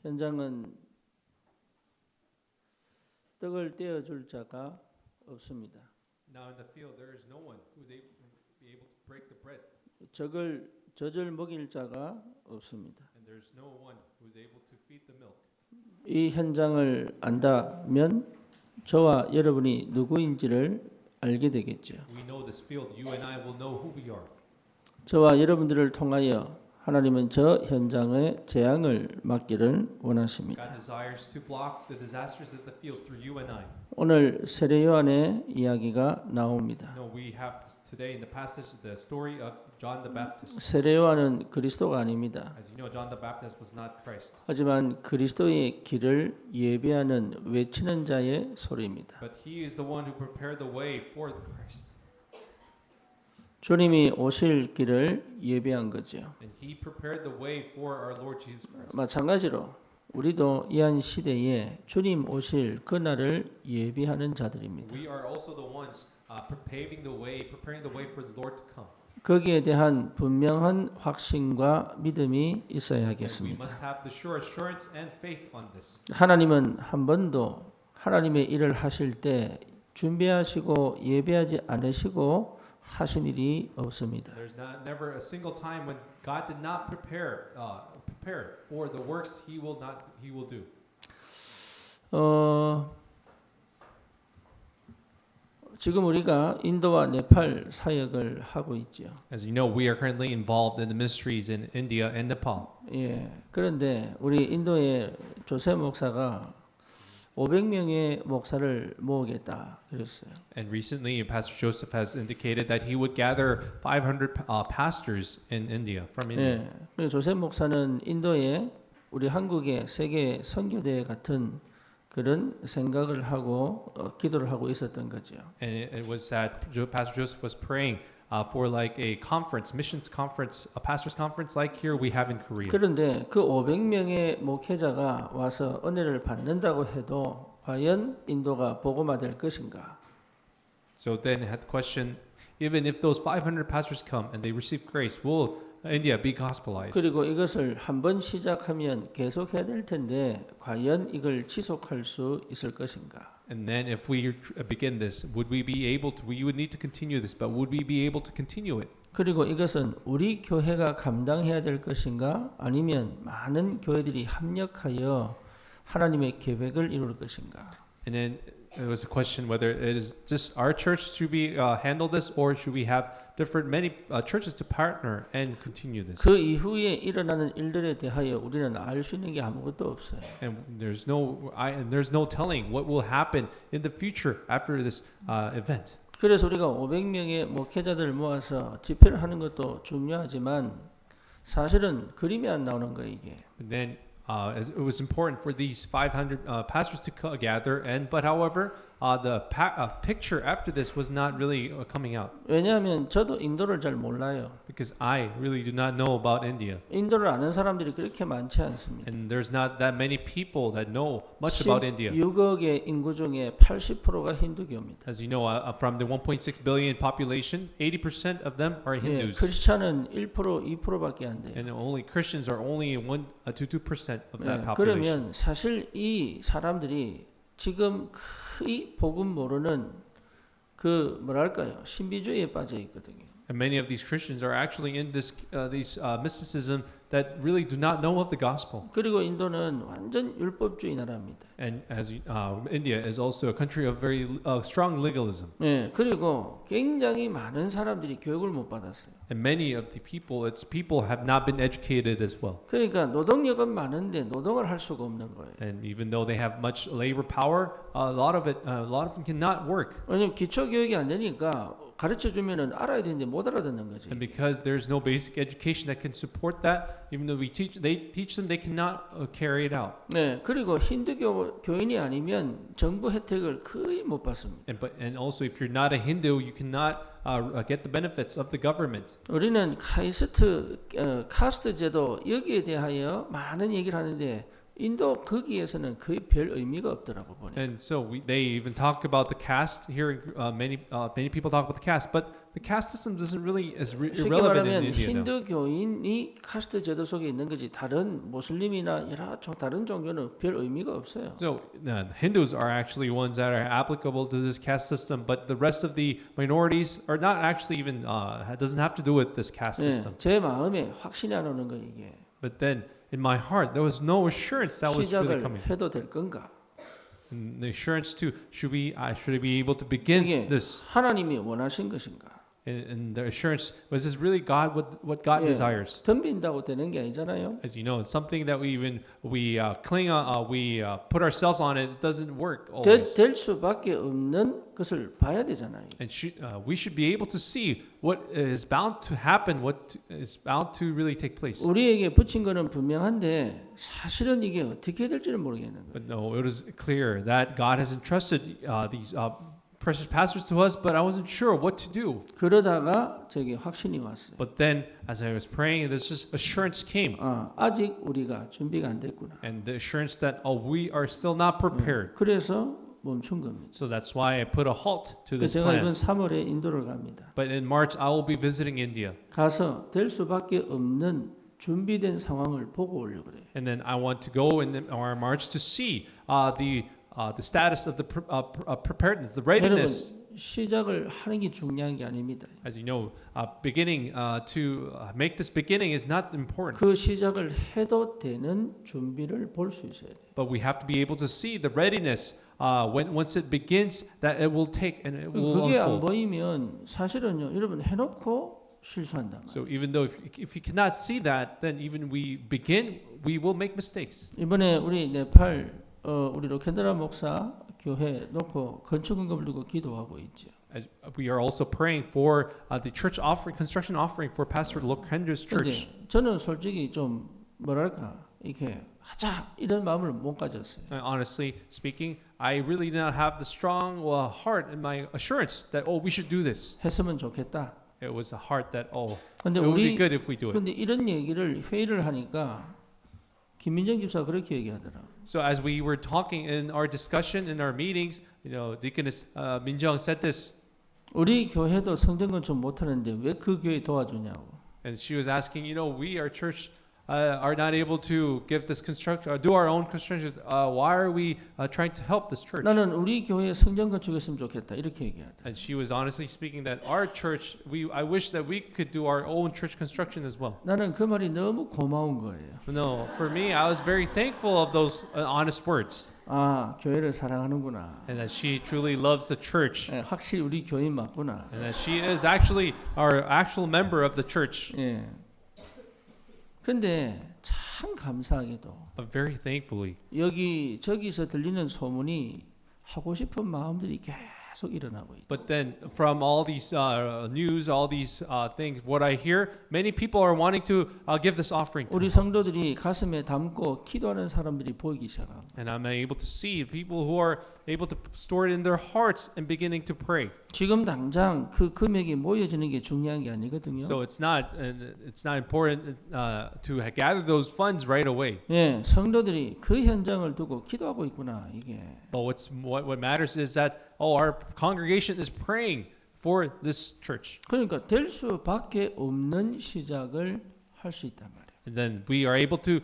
현장은 떡을 떼어줄 자가 없습니다. Now in the field there is no one who's able to break the bread, 젖을 먹일 자가 없습니다. and there's no one who's able to feed the milk. 이 현장을 안다면 저와 여러분이 누구인지를 알게 되겠죠. We know this field. You and I will know who we are. 저와 여러분들을 통하여 하나님은 저 현장의 재앙을 막기를 원하십니다. God desires to block the disasters of the field through you and I. 오늘 세례 요한의 이야기가 나옵니다. No, we have today in the passage the story of John the Baptist. 세례 요한은 그리스도가 아닙니다. As you know, John the Baptist was not Christ, 하지만 그리스도의 길을 예비하는 외치는 자의 소리입니다. but he is the one who prepared the way for the Christ. 주님이 오실 길을 예비한 거죠. And he prepared the way for our Lord Jesus Christ. 마찬가지로 우리도 이한 시대에 주님 오실 그날을 예비하는 자들입니다. We are also the ones preparing the way for the Lord to come. 거기에 대한 분명한 확신과 믿음이 있어야 And we 하겠습니다. must have the sure assurance and faith on this. 하나님은 한 번도 하나님의 일을 하실 때 준비하시고 예배하지 않으시고 하신 일이 없습니다. There's never a single time when God did not prepare for the works He will do. 지금 우리가 인도와 네팔 사역을 하고 있죠. As you know, we are currently involved in the ministries in India and Nepal. 예. 그런데 우리 인도의 조세 목사가 500명의 목사를 모으겠다 그랬어요. And recently, Pastor Joseph has indicated that he would gather 500 pastors in India from India. 예. 조세 목사는 인도에 우리 한국의 세계 선교대 같은 그런 생각을 하고 기도를 하고 있었던 거죠. And it was that Pastor Joseph was praying for like a conference, missions conference, a pastors conference like here we have in Korea. 그런데 그 500명의 목회자가 와서 은혜를 받는다고 해도 과연 인도가 복음화될 것인가? So then I had the question, even if those 500 pastors come and they receive grace, will India be gospelized? 그리고 이것을 한번 시작하면 계속해야 될 텐데 과연 이걸 지속할 수 있을 것인가? And then if we begin this, would we be able to, we would need to continue this, but would we be able to continue it? 그리고 이것은 우리 교회가 감당해야 될 것인가? 아니면 많은 교회들이 합력하여 하나님의 계획을 이룰 것인가? And then it was a question whether it is just our church to be handle this, or should we have many churches to partner and continue this? 그 이후에 일어나는 일들에 대하여 우리는 알 수 있는 게 아무것도 없어요. And there's no telling what will happen in the future after this event. 그래서 우리가 500명의 목회자들을 모아서 집회를 하는 것도 중요하지만 사실은 그림이 안 나오는 거예요, 이게. And then it was important for these 500 pastors to gather, but however, the picture after this was not really coming out 왜냐하면 저도 인도를 잘 몰라요. because I really do not know about India, 인도를 아는 사람들이 그렇게 많지 않습니다. and there's not that many people that know much about India. 16억의 인구 중에 80%가 힌두교입니다. As you know, from the 1.6 billion population, 80% of them are 예, Hindus, 크리스찬은 1%, 2%밖에 안 돼요. and only Christians are only 1 to 2% of that 예, population. 그러면 사실 이 사람들이 지금 이 복음 모르는 그 뭐랄까요 신비주의에 빠져 있거든요. And many of these Christians are actually in this mysticism that really do not know of the gospel. 그리고 인도는 완전 율법주의 나라입니다. And as India is also a country of very strong legalism. 예, 그리고 굉장히 많은 사람들이 교육을 못 받았어요. And many of the people, its people have not been educated as well. 그러니까 노동력은 많은데 노동을 할 수가 없는 거예요. And even though they have much labor power, a lot of them cannot work. 왜냐면 기초 교육이 안 되니까 가르쳐 주면은 알아야 되는데 못 알아듣는 거지. And because there's no basic education that can support that, even though they teach them, they cannot carry it out. 네, 그리고 힌두교 교인이 아니면 정부 혜택을 거의 못 받습니다. And also, if you're not a Hindu, you cannot get the benefits of the government. 우리는 카스트 제도 여기에 대하여 많은 얘기를 하는데 인도 거기에서는 거의 별 의미가 없더라고 보니까. And so they even talk about the caste here. Many people talk about the caste, but the caste system doesn't really is 쉽게 irrelevant in 말하면 India. Now. 힌두교인이 카스트 제도 속에 있는 거지 다른 모슬림이나 여러 다른 종교는 별 의미가 없어요. So Hindus are actually ones that are applicable to this caste system, but the rest of the minorities are not actually even doesn't have to do with this caste system. 제 마음에 확신이 안 오는 거 이게 But then in my heart, there was no assurance that was really 시작을 coming. 해도 될 건가? And the assurance to should I be able to begin 이게 this? 하나님이 원하신 것인가? And the assurance was this really God what God 예, desires? 덤빈다고 되는 게 아니잖아요. As you know, it's something that we cling on, we put ourselves on. It doesn't work always. 될 수밖에 없는 것을 봐야 되잖아요. And we should be able to see what is bound to happen, what is bound to really take place. 우리에게 붙인 거는 분명한데 사실은 이게 어떻게 될지는 모르겠는 거예요. But no, it is clear that God has entrusted these precious pastors to us, but I wasn't sure what to do. 그러다가 저기 확신이 왔어요. But then, as I was praying, this just assurance came, 아직 우리가 준비가 안 됐구나. and the assurance that we are still not prepared. 그래서 멈춘 겁니다. So that's why I put a halt to this 제가 이번 plan. 3월에 인도를 갑니다. But in March, I will be visiting India, 가서 될 수밖에 없는 준비된 상황을 보고 오려고 그래요. and then I want to go in our March to see the status of the preparedness, the readiness. 여러분 시작을 하는 게 중요한 게 아닙니다. As you know, beginning to make this beginning is not important, 그 시작을 해도 되는 준비를 볼 수 있어야 돼요. but we have to be able to see the readiness once it begins, that it will take and it will 그게 안 unfold. 보이면 사실은요, 여러분 해놓고 실수한단 말이에요. So even though if you cannot see that, then even we will make mistakes. 이번에 우리 네팔 우리 로켄드라 목사 교회 놓고 건축금을 두고 기도하고 있죠. As we are also praying for the church offering, construction offering for Pastor Lokendra's church. 근데 저는 솔직히 좀 뭐랄까 이렇게 하자 이런 마음을 못 가졌어요. Honestly speaking, I really did not have the strong heart and my assurance that we should do this. 했으면 좋겠다. It was a heart that 근데 it would be 우리 good if we do it. 근데 이런 얘기를 회의를 하니까 김민정 집사 그렇게 얘기하더라. So as we were talking in our discussion in our meetings, Deaconess Minjung said this, 우리 교회도 성전 건축 못 하는데 왜 그 교회 도와주냐고. and she was asking, we our church are not able to give this construction, do our own construction. Why are we trying to help this church? 나는 우리 교회 성전 건축했으면 좋겠다 이렇게 얘기하더라. And she was honestly speaking that our church, I wish that we could do our own church construction as well. 나는 그 말이 너무 고마운 거예요. No, for me, I was very thankful of those honest words, 아 교회를 사랑하는구나. and that she truly loves the church, 예, 확실히 우리 교인 맞구나. and that she is actually our actual member of the church. 예. 근데 참 감사하게도 But very thankfully, 여기 저기서 들리는 소문이 하고 싶은 마음들이 계속 일어나고 있다. but then from all these news, all these things, what I hear, many people are wanting to give this offering to 우리 us. 성도들이 가슴에 담고 기도하는 사람들이 보이기 시작하고 And I'm able to see people who are able to store it in their hearts and beginning to pray. 지금 당장 그 금액이 모여지는 게 중요한 게 아니거든요. So it's not important to gather those funds right away. 예, 성도들이 그 현장을 두고 기도하고 있구나 이게. But what matters is that our congregation is praying for this church. 그러니까 될 수밖에 없는 시작을 할 수 있단 말이에요. And then we are able to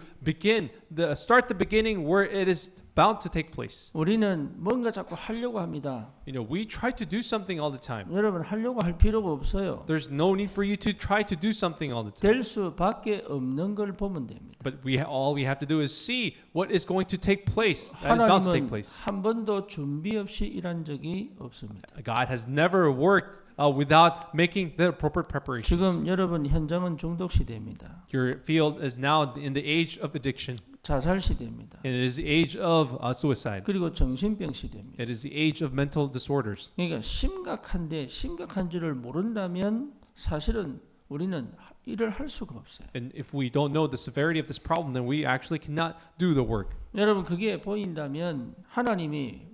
start the beginning where it is bound to take place. 우리는 뭔가 자꾸 하려고 합니다. We try to do something all the time. 여러분 하려고 할 필요가 없어요. There's no need for you to try to do something all the time. 될 수밖에 없는 걸 보면 됩니다. But all we have to do is see what is going to take place. That is bound to take 하나님은 place. 한 번도 준비 없이 일한 적이 없습니다. God has never worked without making the appropriate preparations. 지금 여러분 현장은 중독 시대입니다. Your field is now in the age of addiction. 자살 시대입니다. And it is the age of suicide. 그리고 정신병 시대입니다. It is the age of mental disorders. 그러니까 심각한 줄을 모른다면 사실은 우리는 일을 할 수가 없어요. And if we don't know the severity of this problem, then we actually cannot do the work. 여러분 그게 보인다면 하나님이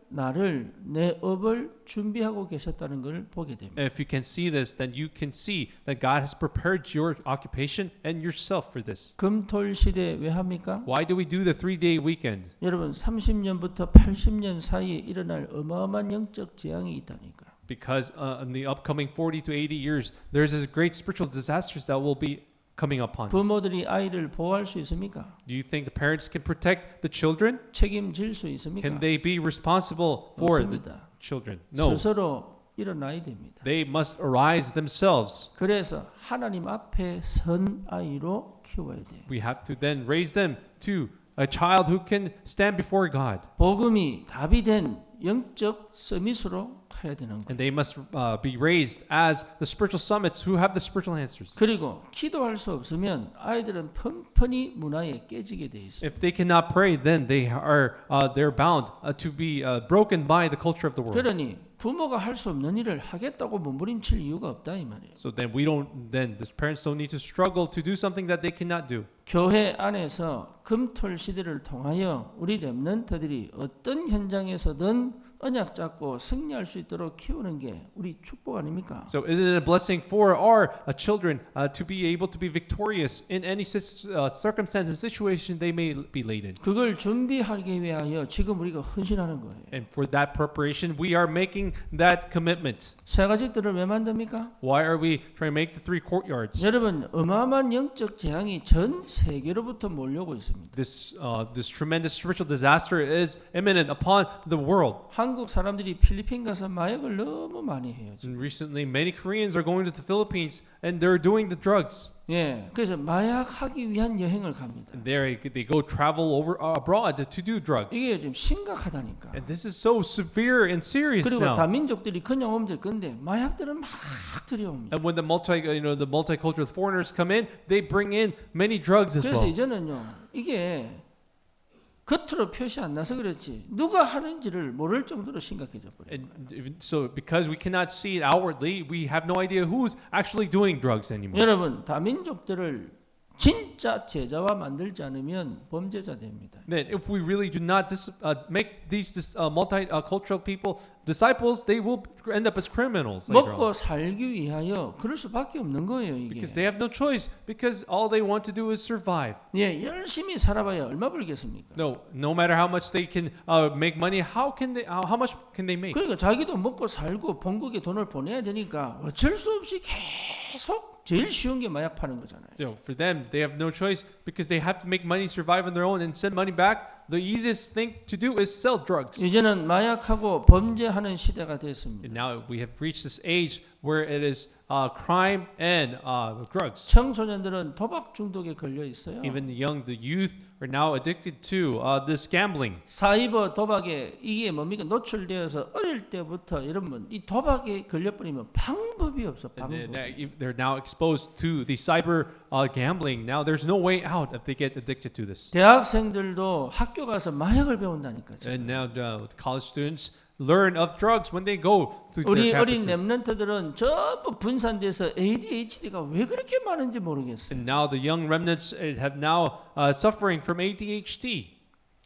나를 내 업을 준비하고 계셨다는 걸 보게 됩니다. And if you can see this, then you can see that God has prepared your occupation and yourself for this. 금토일 시대 왜 합니까? Why do we do the 3-day weekend? 여러분 30년부터 80년 사이에 일어날 어마어마한 영적 재앙이 있다니까. Because in the upcoming 40 to 80 years, there's a great spiritual disasters that will be coming upon us. 부모들이 아이를 보호할 수 있습니까? Do you think the parents can protect the children? 책임질 수 있습니까? Can they be responsible for the 없습니다. children? No. 스스로 일어나야 됩니다. They must arise themselves. 그래서 하나님 앞에 선 아이로 키워야 돼요. We have to then raise them to a child who can stand before God. 복음이 답이 된 영적 서밋으로 커야 되는 거예요. And they must be raised as the spiritual summits who have the spiritual answers. 그리고 기도할 수 없으면 아이들은 펑펑이 문화에 깨지게 돼 있어요. If they cannot pray, then they're bound to be broken by the culture of the world. 그러니 부모가 할 수 없는 일을 하겠다고 몸부림칠 이유가 없다 이 말이에요. So then the parents don't need to struggle to do something that they cannot do. 교회 안에서 금토일 시대를 통하여 우리 렘넌트들이 어떤 현장에서든 언약 잡고 승리할 수 있도록 키우는 게 우리 축복 아닙니까? So isn't it a blessing for our children to be able to be victorious in any circumstance and situation they may be laid in? 그걸 준비하기 위하여 지금 우리가 헌신하는 거예요. And for that preparation, we are making that commitment. 새 가지들을 왜 만듭니까? Why are we trying to make the 3 courtyards? 여러분 어마어마한 영적 재앙이 전 세계로부터 몰려오고 있습니다. This tremendous spiritual disaster is imminent upon the world. 한국 사람들이 필리핀 가서 마약을 너무 많이 해요. 지금. And recently, many Koreans are going to the Philippines and they're doing the drugs. 예, 그래서 마약하기 위한 여행을 갑니다. And they go travel over abroad to do drugs. 이게 좀 심각하다니까. And this is so severe and serious 그리고 now. 다민족들이 그냥 오면 될 건데 마약들은 막 들여옵니다. And when the multicultural foreigners come in, they bring in many drugs as 그래서 well. 이제는요, 이게 겉으로 표시 안 나서 그렇지 누가 하는지를 모를 정도로 심각해져 버려요. And so because we cannot see it outwardly, we have no idea who's actually doing drugs anymore. 여러분 다민족들을 진짜 제자와 만들지 않으면 범죄자 됩니다. Then if we really do not make these multicultural people disciples, they will end up as criminals later 먹고 on. 살기 위하여 그럴 수밖에 없는 거예요 이게. Because they have no choice, because all they want to do is survive. 예, 열심히 살아봐야 얼마 벌겠습니까? No matter how much they can make money, how much can they make? 그러니까 자기도 먹고 살고 본국에 돈을 보내야 되니까 어쩔 수 없이 계속 제일 쉬운 게 마약 파는 거잖아요. So for them, they have no choice because they have to make money, survive on their own, and send money back. The easiest thing to do is sell drugs. 이제는 마약하고 범죄하는 시대가 됐습니다. And now we have reached this age where it is crime and drugs. 청소년들은 도박 중독에 걸려 있어요. Even the youth are now addicted to this gambling. 사이버 도박에 이게 뭡니까? 노출되어서 어릴 때부터 여러분 이 도박에 걸려버리면 방법이 없어. And 방법이. they're now exposed to the cyber gambling. Now there's no way out if they get addicted to this. 대학생들도 학교 가서 마약을 배운다니까요. And now college students learn of drugs when they go to 우리 their 어린 campuses. 렘넌트들은 전부 분산돼서 ADHD가 왜 그렇게 많은지 모르겠어요. And now the young remnants have now suffering from ADHD.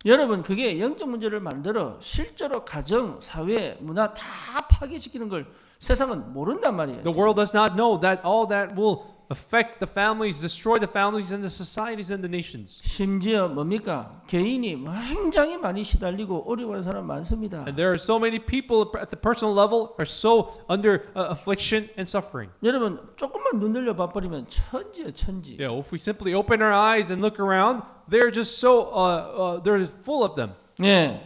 여러분 그게 영적 문제를 만들어 실제로 가정, 사회, 문화 다 파괴시키는 걸 세상은 모른단 말이에요. The world does not know that all that will affect the families, destroy the families and the societies and the nations. 심지어 뭡니까? 개인이 굉장히 많이 시달리고 어려워하는 사람 많습니다. And there are so many people at the personal level are so under affliction and suffering. 여러분 조금만 눈 늘려 봐버리면 천지예요, 천지. Yeah, if we simply open our eyes and look around, they're just so they're full of them. 예,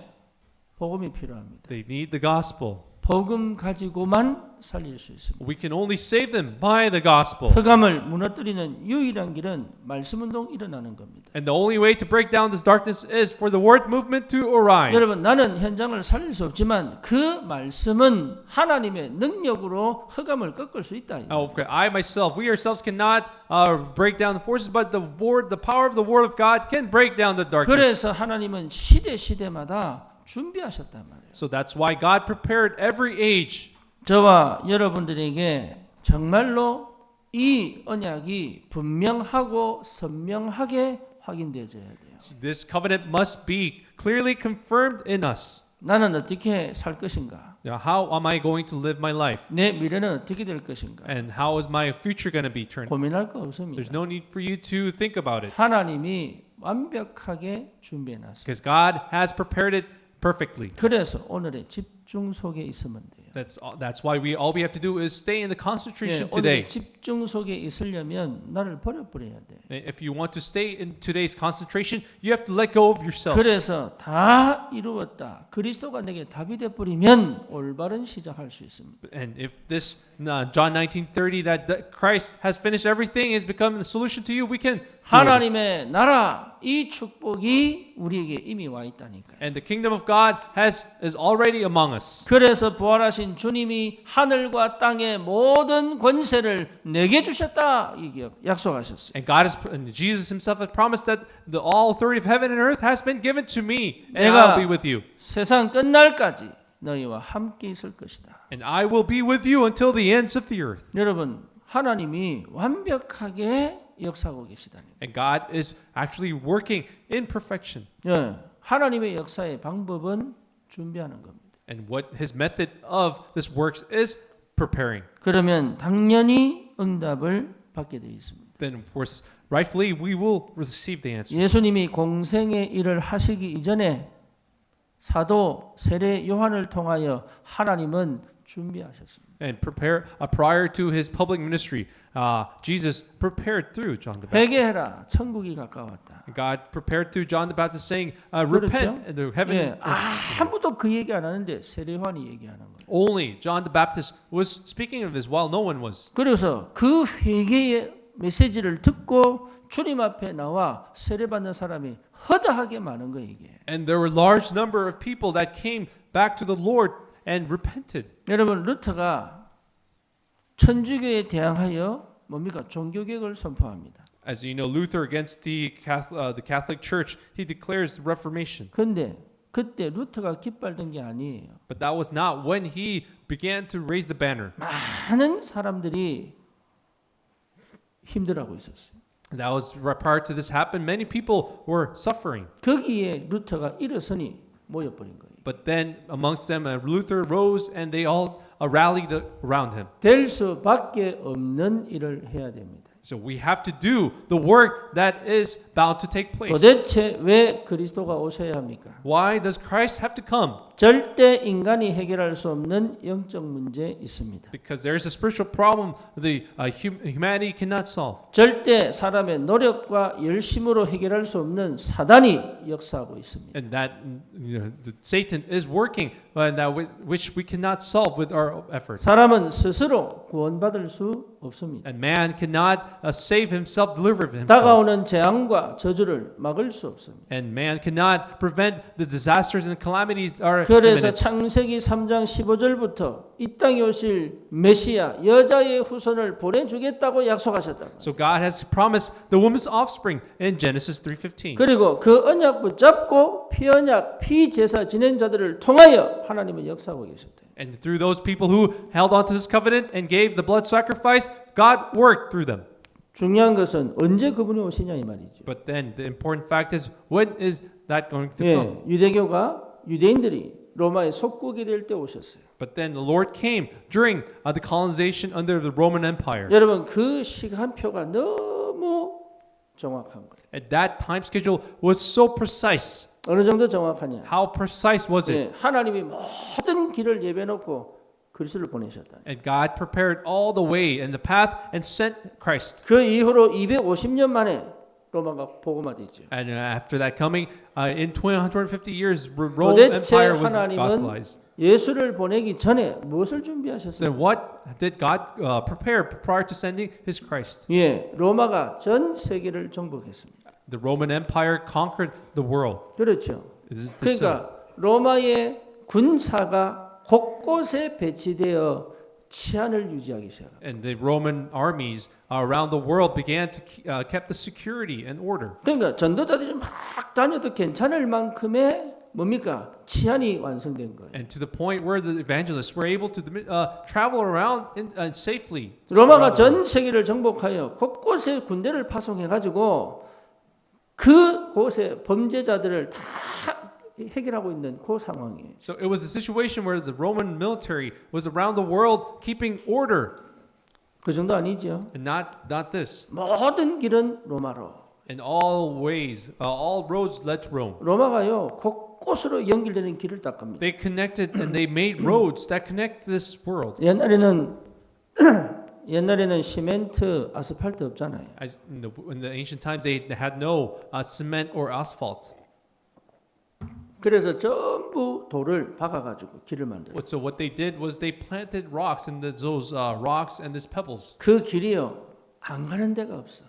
복음이 필요합니다. They need the gospel. 복음 가지고만 살릴 수 있습니다. We can only save them by the gospel. 흑암을 무너뜨리는 유일한 길은 말씀 운동 일어나는 겁니다. And the only way to break down this darkness is for the word movement to arise. 여러분 나는 현장을 살릴 수 없지만 그 말씀은 하나님의 능력으로 흑암을 꺾을 수 있다. I myself, we ourselves cannot break down the forces, but the power of the word of God can break down the darkness. 그래서 하나님은 시대마다 준비하셨단 말이에요. So that's why God prepared every age. 저와 여러분들에게 정말로 이 언약이 분명하고 선명하게 확인되어져야 돼요. So this covenant must be clearly confirmed in us. 나는 어떻게 살 것인가? Now, how am I going to live my life? 내 미래는 어떻게 될 것인가? And how is my future going to be turned? 고민할 거 없습니다. There's no need for you to think about it. 하나님이 완벽하게 준비해 놨습니다. Because God has prepared it perfectly. 그래서 오늘의 집 집중 속에 있으면 돼요. That's why all we have to do is stay in the concentration 예, today. 오늘의 집중 속에 있으려면 나를 버려야 돼. If you want to stay in today's concentration, you have to let go of yourself. 그래서 다 이루었다. 그리스도가 내게 답이 돼 버리면 올바른 시작할 수 있습니다. And if this John 19:30 that Christ has finished everything has become the solution to you, we can do this. 하나님의 나라 이 축복이 우리에게 이미 와 있다니까요. And the kingdom of God is already among us. 그래서 부활하신 주님이 하늘과 땅의 모든 권세를 내게 주셨다 이 약속하셨어요. And Jesus himself has promised that all authority of heaven and earth has been given to me, and 내가 I'll be with you. 세상 끝날까지 너희와 함께 있을 것이다. And I will be with you until the ends of the earth. 여러분, 하나님이 완벽하게 역사하고 계시다니. And God is actually working in perfection. 예, 하나님의 역사의 방법은 준비하는 겁니다. And what his method of this works is preparing. 그러면 당연히 응답을 받게 되어 있습니다. Then of course, rightfully we will receive the answer. 예수님이 공생의 일을 하시기 이전에 사도 세례 요한을 통하여 하나님은 준비하셨습니다. And prior to his public ministry, Jesus prepared through John the Baptist. 회개해라, 천국이 가까웠다. God prepared through John the Baptist, saying, "Repent, and the heaven." 예, 아무도 그 얘기 안 하는데 세례 요한이 얘기하는 거예요. Only John the Baptist was speaking of this, while no one was. 그래서 그 회개의 메시지를 듣고 주님 앞에 나와 세례받는 사람이 허다하게 많은 거예요 이게. And there were large number of people that came back to the Lord and repented. 여러분 루터가 천주교에 대항하여 뭡니까? 종교개혁을 선포합니다. As you know, Luther against the Catholic Church, he declares the Reformation. 그런데 그때 루터가 깃발든 게 아니에요. But that was not when he began to raise the banner. 많은 사람들이 힘들어하고 있었어요. That was prior to this happened. Many people were suffering. 거기에 루터가 일어서니 모여버린 거예요. But then amongst them, Luther rose and they all rallied around him. 될 수밖에 없는 일을 해야 됩니다. So we have to do the work that is bound to take place. 도대체 왜 그리스도가 오셔야 합니까? Why does Christ have to come? 절대 인간이 해결할 수 없는 영적 문제 있습니다. Because there is a spiritual problem the humanity cannot solve. 절대 사람의 노력과 열심으로 해결할 수 없는 사단이 역사하고 있습니다. And that Satan is working which we cannot solve with our efforts. 사람은 스스로 구원받을 수 없습니다. And man cannot save himself, deliver himself. 다가오는 재앙과 저주를 막을 수 없습니다. And man cannot prevent the disasters and calamities are 그래서 imminent. 창세기 3장 15절부터 이 땅에 오실 메시아 여자의 후손을 보내주겠다고 약속하셨다. So God has promised the woman's offspring in Genesis 3:15. 그리고 그 언약 붙잡고 피언약 피제사 지낸 자들을 통하여 하나님은 역사하고 계셨다. And through those people who held on to this covenant and gave the blood sacrifice, God worked through them. 중요한 것은 언제 그분이 오시냐 이 말이죠. But then the important fact is, when is that going to 예, come? 유대인들이 로마의 속국이 될 때 오셨어요. But then the Lord came during the colonization under the Roman Empire. 여러분 그 시간표가 너무 정확한 거예요. And that time schedule was so precise. 어느 정도 정확하냐? How precise was it? 예, 하나님이 모든 길을 예배놓고 그리스도를 보내셨다. And God prepared all the way and the path and sent Christ. 그 이후로 250년 만에 로마가 복음화됐죠. And after that coming, in 150 years, Roman 도대체 Empire was 하나님은 gospelized. 예수를 보내기 전에 무엇을 준비하셨어요? Then what did God prepare prior to sending His Christ? 예, 로마가 전 세계를 정복했습니다. The Roman Empire conquered the world. 그렇죠. Is it the same? 그러니까 로마의 군사가 곳곳에 배치되어 치안을 유지하기 시작합니다. And the Roman armies around the world began to kept the security and order. 그러니까 전도자들이 막 다녀도 괜찮을 만큼의 뭡니까? 치안이 완성된 거예요. And to the point where the evangelists were able to travel around safely. 로마가 전 세계를 정복하여 곳곳에 군대를 파송해 가지고 그 곳에 범죄자들을 다 해결하고 있는 그 상황이에요. So it was a situation where the Roman military was around the world keeping order. 그 정도 아니죠. And not this. 모든 길은 로마로. In all ways, all roads led to Rome. 로마가요 곳으로 연결되는 길을 닦습니다. They connected and they made roads that connect this world. 옛날에는 시멘트, 아스팔트 없잖아요. As in the ancient times, they had no cement or asphalt. 그래서 전부 돌을 박아가지고 길을 만들어요. So what they did was they planted rocks, and those rocks and these pebbles. 그 길이요 안 가는 데가 없어.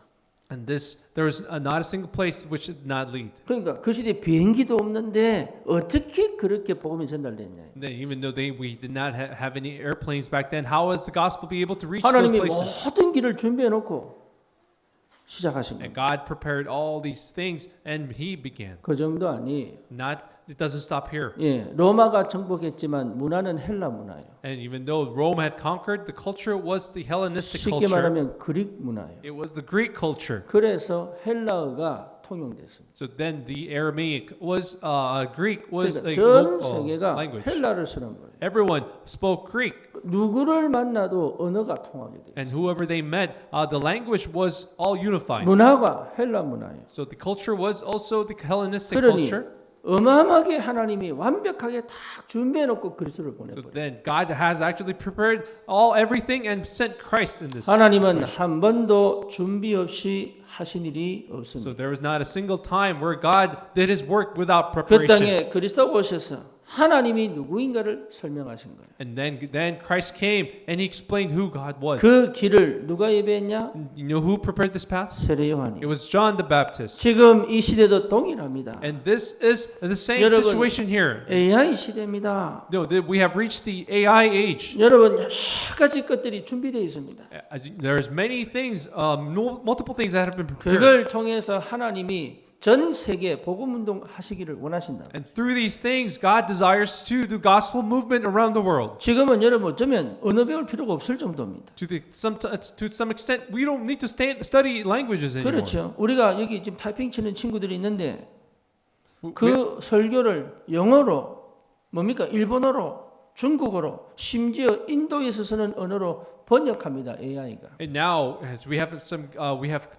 And there was not a single place which did not lead. 그러니까 그 시대에 비행기도 없는데 어떻게 그렇게 복음이 전달됐냐? And then even though we did not have any airplanes back then, how was the gospel be able to reach those 하나님이 places? 모든 길을 준비해 놓고 시작하신 And 거예요. God prepared all these things, and He began. 그 정도 아니. It doesn't stop here. 예, 로마가 정복했지만 문화는 헬라 문화예요. And even though Rome had conquered, the culture was the Hellenistic 쉽게 culture. 말하면 그릭 문화예요. It was the Greek culture. 그래서 헬라어가 통용됐습니다. So then the Aramaic was Greek was 그러니까 a 전 local 세계가 language. 헬라를 쓰는 거예요. Everyone spoke Greek, 누구를 만나도 언어가 통하게 돼요. and whoever they met, the language was all unified. 문화가 헬라 문화예요. So the culture was also the Hellenistic 그러니 culture. 어마어마하게 하나님이 완벽하게 다 준비해 놓고 그리스도를 So 보내버려요. then God has actually prepared everything and sent Christ in this. 하나님은 한 번도 준비 없이 하신 일이 So 없습니다. there was not a single time where God did His work without 그 preparation. 땅에 그리스도가 오셔서 하나님이 누구인가를 설명하신 거예요. And then Christ came and He explained who God was. 그 길을 누가 예배했냐? You know who prepared this path? 세례 요한이. It was John the Baptist. 지금 이 시대도 동일합니다. And this is the same 여러분, situation here. AI 시대입니다. No, we have reached the AI age. 여러분 여러 가지 것들이 준비되어 있습니다. There's many things, multiple things that have been prepared. 그걸 통해서 하나님이 전 세계 복음 운동 하시기를 원하신다. And through these things, God desires to do gospel movement around the world. 지금은 여러분 어쩌면 언어 배울 필요가 없을 정도입니다. To some extent, we don't need to study languages anymore. 그렇죠. 우리가 여기 지금 타이핑 치는 친구들이 있는데 그 설교를 영어로 뭡니까? 일본어로, 중국어로, 심지어 인도에서 쓰는 언어로 번역합니다. AI가. And now, as we have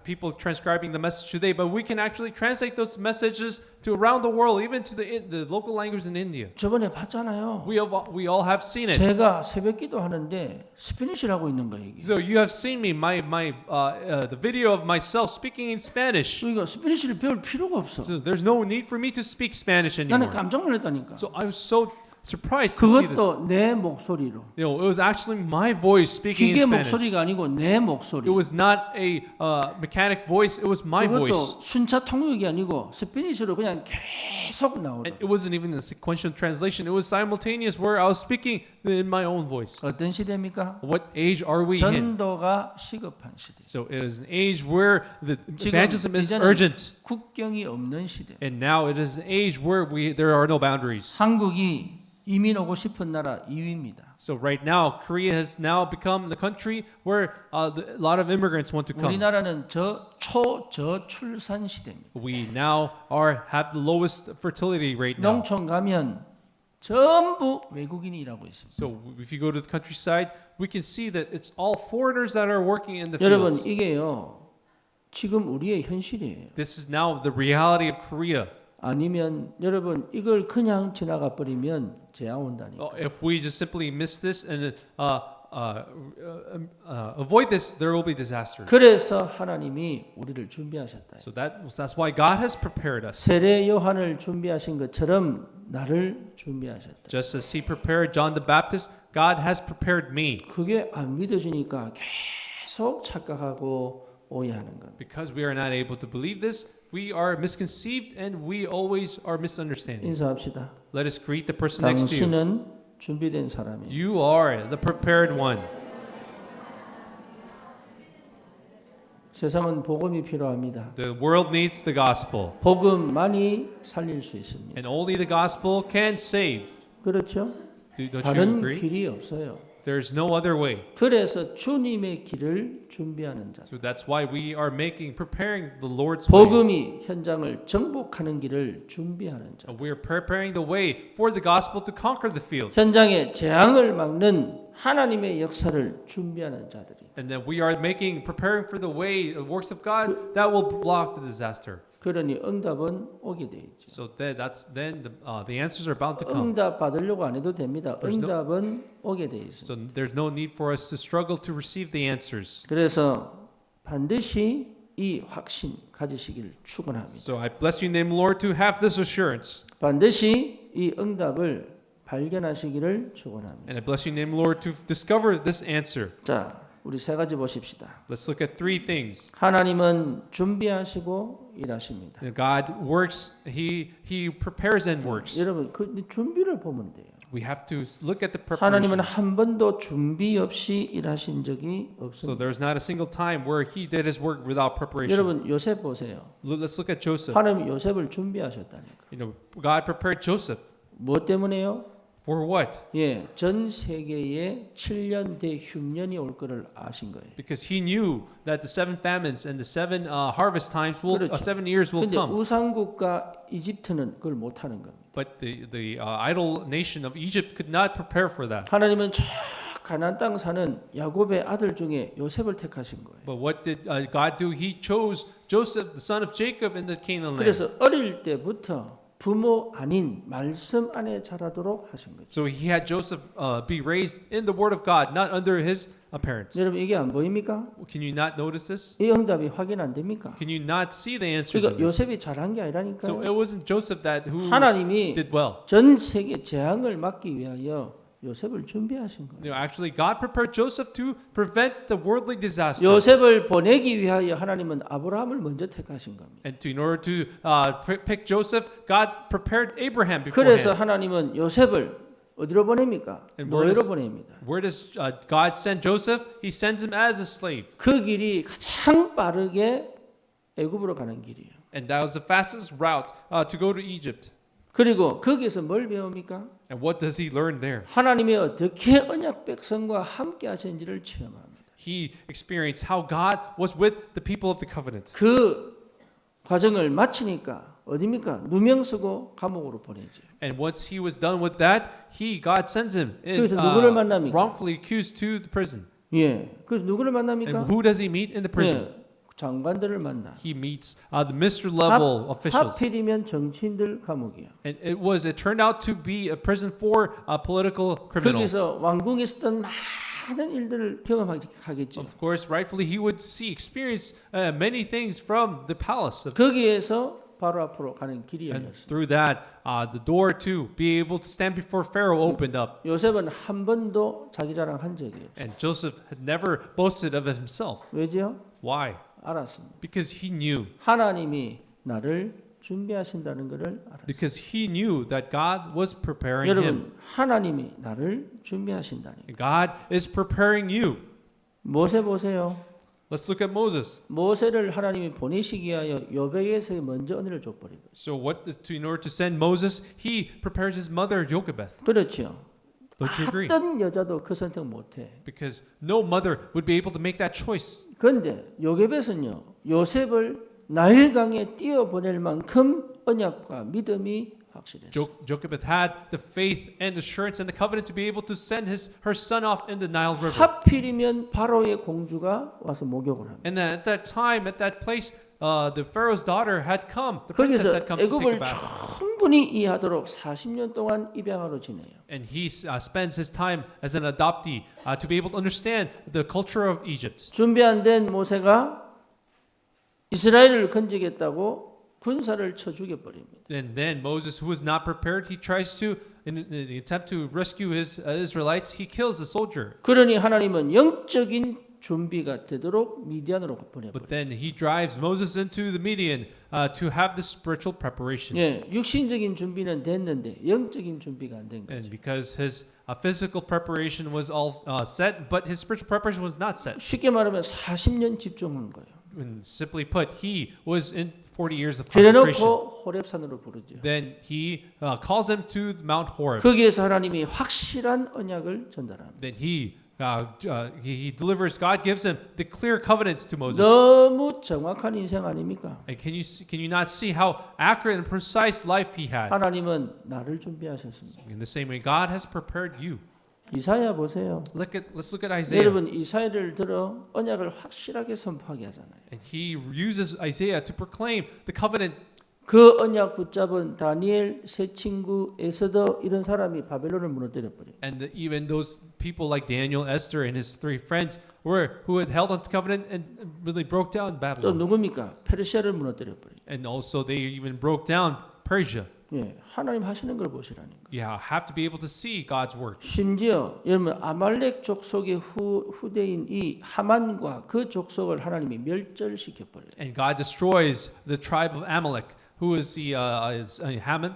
people transcribing the message today, but we can actually translate those messages to around the world, even to the local language in India. 저번에 봤잖아요. We all have seen it. 제가 새벽기도 하는데 스페니쉬를 하고 있는 거예요. 이게. So you have seen me, the video of myself speaking in Spanish. 그러니까 스페니쉬를 배울 필요가 없어. So there's no need for me to speak Spanish 나는 anymore. 깜짝 놀랐다니까. So I was so surprised to see this. 그것도 내 목소리로. It was actually my voice speaking 기계 in Spanish. 목소리가 아니고 내 목소리. It was not a mechanic voice. It was my voice. 그것도 순차 통역이 아니고 스페니쉬로 그냥 계속 나오더라. And it wasn't even a sequential translation. It was simultaneous where I was speaking in my own voice. 어떤 시대입니까? What age are we in? 전도가 시급한 시대. So it is an age where the 지금 evangelism is 이제는 urgent. 국경이 없는 시대. And now it is an age where there are no boundaries. 한국이 이민 오고 싶은 나라 2위입니다. So right now, Korea has now become the country where a lot of immigrants want to come. 우리나라는 저출산 시대입니다. We now have the lowest fertility rate now. 농촌 가면 전부 외국인이 일하고 있습니다. So if you go to the countryside, we can see that it's all foreigners that are working in the 여러분 fields. 이게요. 지금 우리의 현실이에요. This is now the reality of Korea. 아니면 여러분 이걸 그냥 지나가 버리면 재앙 온다니까. If we just simply miss this and avoid this, there will be disasters. 그래서 하나님이 우리를 준비하셨다. So that's why God has prepared us. 세례 요한을 준비하신 것처럼 나를 준비하셨다. Just as He prepared John the Baptist, God has prepared me. 그게 안 믿어지니까 계속 착각하고 오해하는 겁니다. Because we are not able to believe this, we are misconceived and we always are misunderstanding. 인사합시다. Let us greet the person next to you. 당신은 준비된 사람이에요. You are the prepared one. 세상은 복음이 필요합니다. The world needs the gospel. 복음만이 살릴 수 있습니다. And only the gospel can save. 그렇죠? Don't you 다른 agree? 길이 없어요. There's no other way. 그래서 주님의 길을 준비하는 자. So that's why we are preparing the Lord's way. 복음이 현장을 정복하는 길을 준비하는 자. We are preparing the way for the gospel to conquer the field. 현장에 재앙을 막는 하나님의 역사를 준비하는 자들이. And then we are preparing for the way, the works of God that will block the disaster. 그러니 응답은 오게 돼 있죠. So then the answers are bound to come. 응답 받으려고 안 해도 됩니다. There's no- 응답은 오게 돼 있습니다. So there's no need for us to struggle to receive the answers. 그래서 반드시 이 확신 가지시기를 축원합니다. So I bless your name, Lord, to have this assurance. 반드시 이 응답을 발견하시기를 축원합니다. And I bless your name, Lord, to discover this answer. 자, 우리 세 가지 보십시다. Let's look at three things. 하나님은 준비하시고 일하십니다. God works, He prepares and works. 여러분 그 준비를 보면 돼요. We have to look at the 하나님은 preparation. 한 번도 준비 없이 일하신 적이 So 없습니다. there's not a single time where He did His work without preparation. 여러분 요셉 보세요. Let's look at Joseph. 하나님 요셉을 준비하셨다니까. God prepared Joseph. 무엇 때문에요? For what? 예, 전 세계에 7년 대흉년이 올 거를 아신 거예요. Because He knew that the 7 famines and the 7 harvest times will, 그렇죠. 7 years will 근데 come. 우상국가 이집트는 그걸 못 하는 겁니다. But the idol nation of Egypt could not prepare for that. 하나님은 저 가나안 땅 사는 야곱의 아들 중에 요셉을 택하신 거예요. But what did God do? He chose Joseph, the son of Jacob, in the Canaan land. 그래서 어릴 때부터 부모 아닌 말씀 안에 자라도록 하신 거죠. So He had Joseph be raised in the Word of God, not under his parents. 여러분 이게 안 보입니까? Can you not notice this? 이 응답이 확인 안 됩니까? Can you not see the answers of 그러니까 this? 요셉이 잘한 게 So 아니라니까요. it wasn't Joseph that who 하나님이 did well. 전 세계 재앙을 막기 위하여 요셉을 준비하신 거예요. Actually, God prepared Joseph to prevent the worldly disaster. 요셉을 보내기 위하여 하나님은 아브라함을 먼저 택하신 겁니다. And in order to pick Joseph, God prepared Abraham 그래서 beforehand. 하나님은 요셉을 어디로 보냅니까? And where 노예로 does- 보냅니다. Where does God send Joseph? He sends him as a slave. 그 길이 가장 빠르게 애굽으로 가는 길이에요. And that was the fastest route to go to Egypt. 그리고 거기서 뭘 배웁니까? And what does he learn there? 하나님이 어떻게 언약 백성과 함께 하신지를 체험합니다. He experienced how God was with the people of the covenant. 그 과정을 마치니까 어디입니까? 누명 쓰고 감옥으로 보내죠. And once he was done with that, God sends him in, 그래서 누구를 만납니까? wrongfully accused to the prison. 예. 그래서 누구를 만납니까? And who does he meet in the prison? 예. 장관들을 만나. He meets the minister level officials. 하필이면 정치인들 감옥이야. And it turned out to be a prison for political criminals. 거기서 왕궁에 있었던 많은 일들을 경험하겠죠. Of course, rightfully, he would experience many things from the palace. 거기에서 바로 앞으로 가는 길이 And 열렸어요. through that, the door to be able to stand before Pharaoh opened up. 요셉은 한 번도 자기 자랑 한 적이 없어요. And Joseph had never boasted of himself. 왜죠? Why? 알았습니다. Because he knew. 하나님이 나를 준비하신다는 것을 알았어요. Because he knew that God was preparing him. 여러분, 하나님이 나를 준비하신다니. God is preparing you. 모세 보세요. Let's look at Moses. 모세를 하나님이 보내시기 위하여 요백에서 먼저 은혜를 줘버리고. So in order to send Moses, he prepares his mother Jochebed. 그렇죠. Don't you agree? 어떤 여자도 그 선택 못해. Because no mother would be able to make that choice. 그런데 요셉은요, 요셉을 나일강에 띄어보낼 만큼 언약과 믿음이 확실했어요. Jochebed had the faith and assurance and the covenant to be able to send her son off in the Nile River. 하필이면 바로의 공주가 와서 목욕을 합니다. And then at that time, at that place, the Pharaoh's daughter had come. The princess 거기서 had come to take a 애굽을 bath. 충분히 이해하도록 40년 동안 입양하러 지내요. And he spends his time as an adoptee to be able to understand the culture of Egypt. 준비 안 된 모세가 이스라엘을 건지겠다고 군사를 쳐 죽여버립니다. And then Moses, who was not prepared, he tries to, in the attempt to rescue his Israelites, he kills the soldier. 그러니 하나님은 영적인 준비가 되도록 미디안으로 보내버려요. But then he drives Moses into the Midian to have the spiritual preparation. 예, 육신적인 준비는 됐는데 영적인 준비가 안 된 And 거죠. because his physical preparation was all set, but his spiritual preparation was not set. 쉽게 말하면 40년 집중한 거예요. And simply put, he was in 40 years of concentration. 그래놓고 호렙산으로 부르죠. Then he calls him to Mount Horeb. 거기에서 하나님이 확실한 언약을 전달합니다. Then he delivers. God gives him the clear covenants to Moses. 너무 정확한 인생 아닙니까? And can you not see how accurate and precise life he had? 하나님은 나를 준비하셨습니다. In the same way, God has prepared you. 이사야 보세요. Let's look at Isaiah. 여러분 이사야를 들어 언약을 확실하게 선포하게 하잖아요. And he uses Isaiah to proclaim the covenant. 그 언약 붙잡은 다니엘 세 친구 에서더 이런 사람이 바벨론을 무너뜨려 버려요. And even those people like Daniel, Esther, and his three friends who had held on to covenant and really broke down 또 Babylon. 누굽니까? 페르시아를 무너뜨려 버려요. And also they even broke down Persia. 예, 하나님 하시는 걸 보시라니까. You have to be able to see God's work. 심지어 여러분 아말렉 족속의 후대인 이 하만과 그 족속을 하나님이 멸절시켜 버려요. And God destroys the tribe of Amalek, who is the Haman.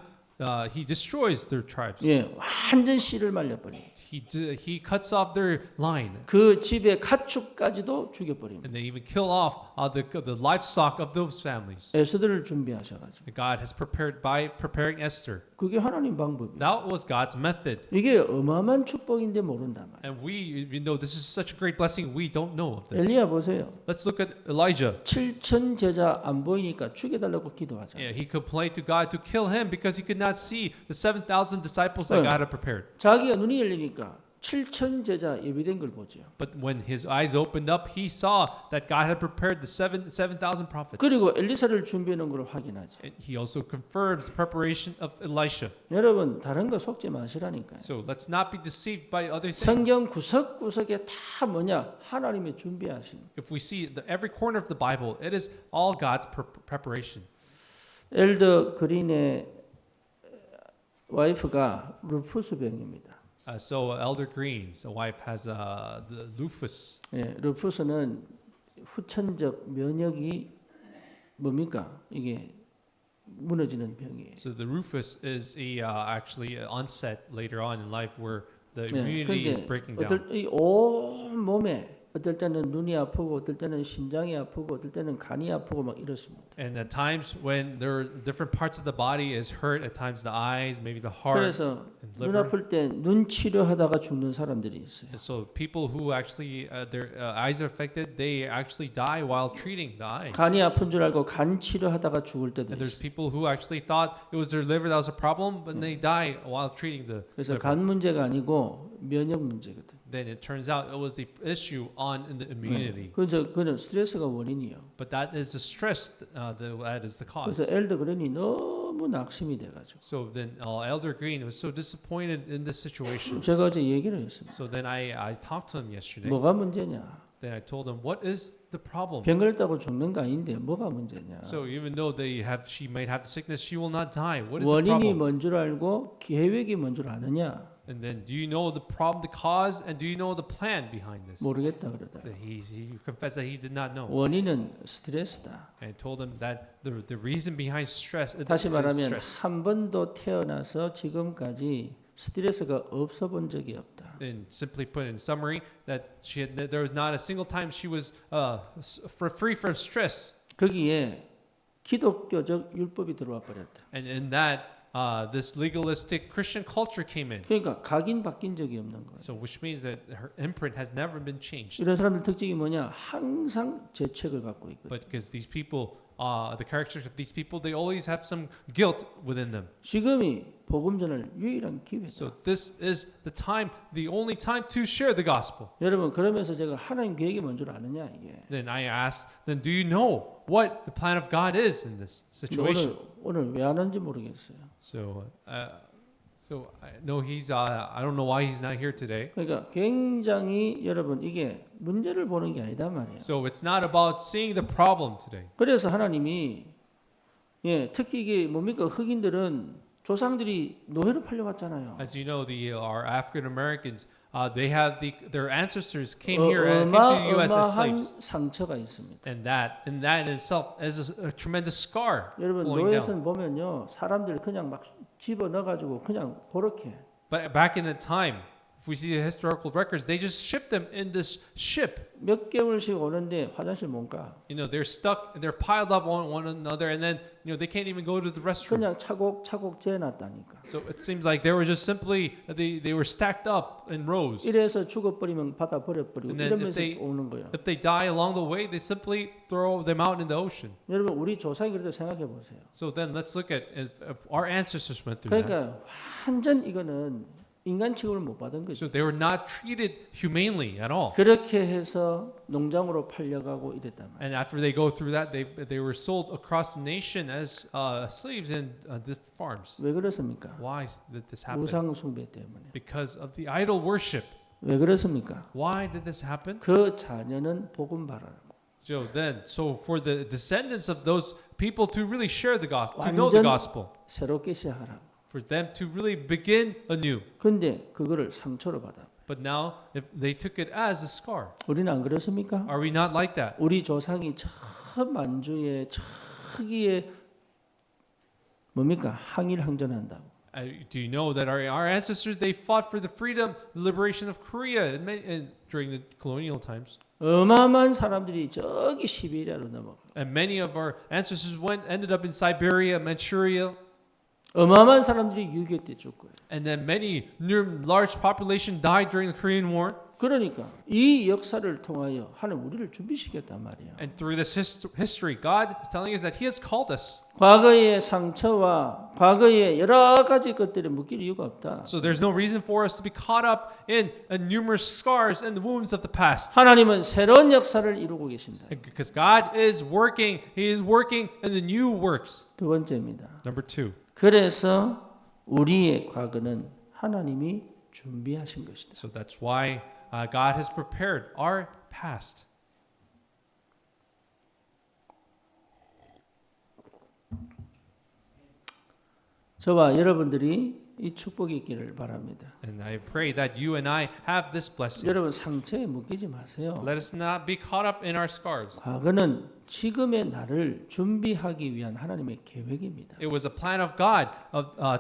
He destroys their tribes. 예, 완전 씨를 말려 버려요. He cuts off their line. 그 집의 가축까지도 죽여 버립니다. And they even kill off the livestock of those families. 에스더를 준비하셔 가지고. God has prepared by preparing Esther. 그게 하나님 방법이에요. That was God's method. 이게 어마어마한 축복인데 모른단 말이에요. And we, even though this is such a great blessing, we don't know of this. 엘리야 보세요. Let's look at Elijah. 7천 제자 안 보이니까 죽여달라고 기도하잖아요. Yeah, he complained to God to kill him because he could not see the 7,000 disciples that God had prepared. 자기가 눈이 열리니까 7천 제자 예비된 걸 보죠. But when his eyes opened up, he saw that God had prepared the 7,000 prophets. 그리고 엘리사를 준비해 놓은 걸 확인하죠. And he also confirms the preparation of Elisha. 여러분 다른 거 속지 마시라니까요. So let's not be deceived by other things. 성경 구석구석에 다 뭐냐? 하나님의 준비하신. If we see every corner of the Bible, it is all God's preparation. 엘더 그린의 와이프가 루푸스 병입니다. So Elder Green's wife has the lupus. 예, 루푸스는 후천적 면역이 뭡니까? 이게 무너지는 병이에요. So the lupus is actually an onset later on in life where the immunity is breaking down. 온 몸에 어떨 때는 눈이 아프고 어떨 때는 심장이 아프고 어떨 때는 간이 아프고 막 이렇습니다. And at times when there are different parts of the body is hurt, at times the eyes, maybe the heart, 그래서 and 눈 liver. 아플 때 눈 치료하다가 죽는 사람들이 있어요. And so people who actually their eyes are affected, they actually die while treating the eyes. 간이 아픈 줄 알고 간 치료하다가 죽을 때도 And there's 있어요. people who actually thought it was their liver that was a problem, but they die while treating the 그래서 liver. 간 문제가 아니고 면역 문제거든. Then it turns out it was the issue on in the immunity. 그는 스트레스가 원인이요. But that is the stress that is the cause. 그래서 엘더 그린이 너무 낙심이 돼가지고 So then Elder Green was so disappointed in this situation. 제가 어제 얘기를 했습니다. So then I talked to him yesterday. 뭐가 문제냐? Then I told him, what is the problem? 병 걸렸다고 죽는 거 아닌데 뭐가 문제냐? So even though she might have the sickness, she will not die. What is the 원인이 problem? 뭔 줄 알고 계획이 뭔 줄 아느냐? And then do you know the problem, the cause, and do you know the plan behind this? 모르겠다 그러다. So he confessed that he did not know. 원인은 스트레스다. And I told him that the reason behind stress is 다시 말하면 stress. 한 번도 태어나서 지금까지 스트레스가 없어 본 적이 없다. And simply put in summary, that there was not a single time she was free from stress. 거기에 기독교적 율법이 들어와 버렸다. And in that, this legalistic Christian culture came in. 그러니까 각인 바뀐 적이 없는 거예요. So which means that her imprint has never been changed. 이런 사람들 특징이 뭐냐? 항상 죄책을 갖고 있거든. But because these people, the characters of these people, they always have some guilt within them. 지금이 복음 전할 유일한 기회다. So this is the only time to share the gospel. 여러분 그러면서 제가 하나님 계획이 뭔 줄 아느냐 이게. Then I asked, then do you know what the plan of God is in this situation? 오늘 왜 안 하는지 모르겠어요. So I know I don't know why he's not here today. 그러니까 굉장히 여러분 이게 문제를 보는 게 아니다 말이에요. So it's not about seeing the problem today. 그래서 하나님이 특히 이게 뭡니까 흑인들은 조상들이 노예로 팔려왔잖아요. As you know, our African Americans, they have their ancestors came here and came to the U.S. as 어마어마한 slaves, 상처가 있습니다. and that in itself is a tremendous scar 여러분 flowing down. 노예선 보면요 사람들 그냥 막 집어 넣어가지고 그냥 그렇게. But back in the time, if we see the historical records, they just shipped them in this ship. 몇 개월씩 오는데 화장실 못 가. You know, they're piled up on one another, and then they can't even go to the restroom. 그냥 차곡차곡 재놨다니까. So it seems like they were just simply they were stacked up in rows. 이래서 죽어버리면 바다 버려버리고 And then 이러면서 오는 거예요. if they die along the way, they simply throw them out in the ocean. 여러분 우리 조상이 그래도 생각해 보세요. So then let's look at if our ancestors went through that. 그러니까 완전 이거는 인간 취급을 못 받은 거죠. So they were not treated humanely at all. 그렇게 해서 농장으로 팔려가고 이랬단 말이에요. And after they go through that, they were sold across the nation as slaves in the farms. 왜 그렇습니까? Why did this happen? 우상 숭배 때문에. Because of the idol worship. 왜 그렇습니까? Why did this happen? 그 자녀는 복음 바라. So for the descendants of those people to really share the gospel, to know the 완전 gospel, 새롭게 시작하라. for them to really begin anew. 근데 그거를 상처로 받아. But now, if they took it as a scar, 우리는 안 그렇습니까? are we not like that? 우리 조상이 천만주의 초기에 뭡니까? 항일항전한다고. Do you know that our ancestors, they fought for the freedom, the liberation of Korea during the colonial times? 어마어마한 사람들이 저기 시베리아로 넘어가. And many of our ancestors ended up in Siberia, Manchuria, 어마어마한 사람들이 6.25 때 죽고요. and then many large population died during the Korean War. 그러니까 이 역사를 통하여 하나님 우리를 준비시켰단 말이에요. And through this history, God is telling us that He has called us. 과거의 상처와 과거의 여러 가지 것들에 묶일 이유가 없다. So there's no reason for us to be caught up in numerous scars and the wounds of the past. 하나님은 새로운 역사를 이루고 계신다. Because God is working, He is working in the new works. 두 번째입니다. Number 2. 그래서 우리의 과거는 하나님이 준비하신 것이다. So that's why God has prepared our past. 저와 여러분들이 이 축복이 있기를 바랍니다. And I pray that you and I have this blessing. 여러분 상처에 묶이지 마세요. Let us not be caught up in our scars. 과거는 지금의 나를 준비하기 위한 하나님의 계획입니다. It was a plan of God